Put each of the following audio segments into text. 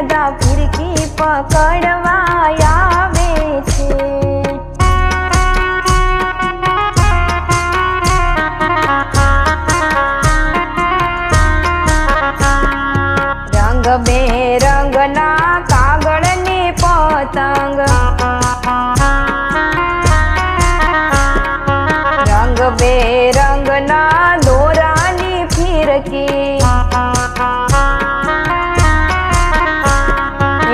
રાધા ફિરકી પકડવા આવે છે। રંગબેરંગના કાગળની પતંગ, રંગબેરંગના દોરાની ફિરકી,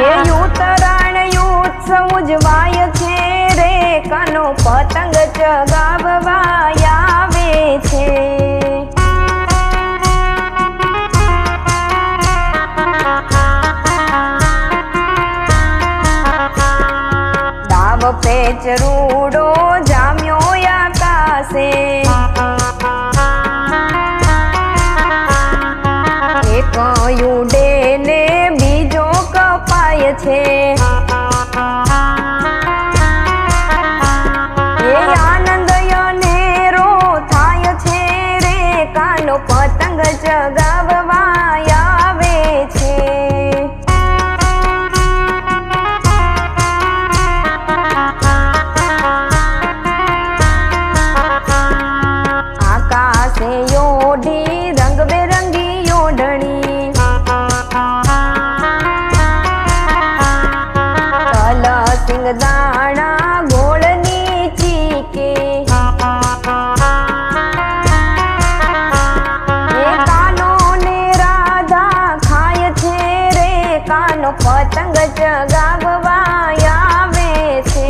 એ ઉત્તરાયણ ઉત્સવ ઉજવાય છે રે, કાનો પતંગ ચગાવવા આવે છે। પેચ રૂડો જામ્યો આકાશે, એક ઉડે ને બીજો કપાય છે, એ આનંદ અનેરો થાય છે રે, કાનો પતંગ ચગાવવા આવે છે। ઓઢી રંગબેરંગી ઓઢણી, તલ સિંગદાણા ગોળની ચીકે, એ કાનો ને રાધા ખાય છે રે, કાનો પતંગ ચગાવવા આવે છે।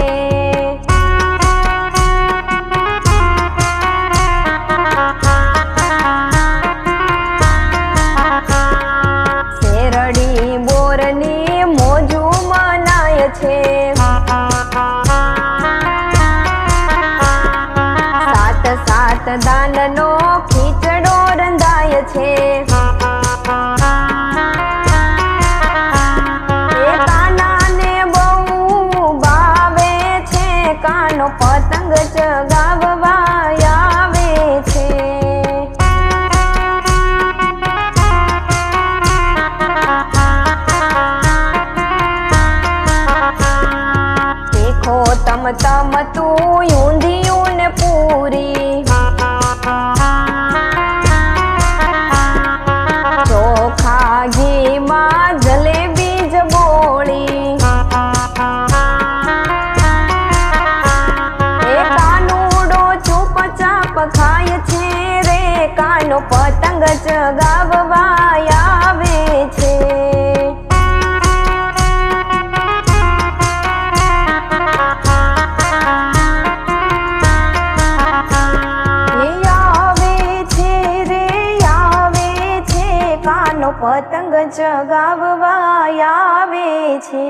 શેરડી બોરની મોજું મનાય છે, સાત સાત દાનનો ખીચડો રંધાય છે, એ કાનાને બહુ ભાવે છે, કાનો પતંગ ચગાવવા આવે છે। તમ તમ તું ઊંધિયું ને પૂરી, ચોખા ઘીમાં જલેબી જ બોળી, એ કાનુડો ચૂપચાપ ખાય છે રે, કાનો પતંગ ચગાવવા આવે છે। પતંગ ચગાવવા આવે છે।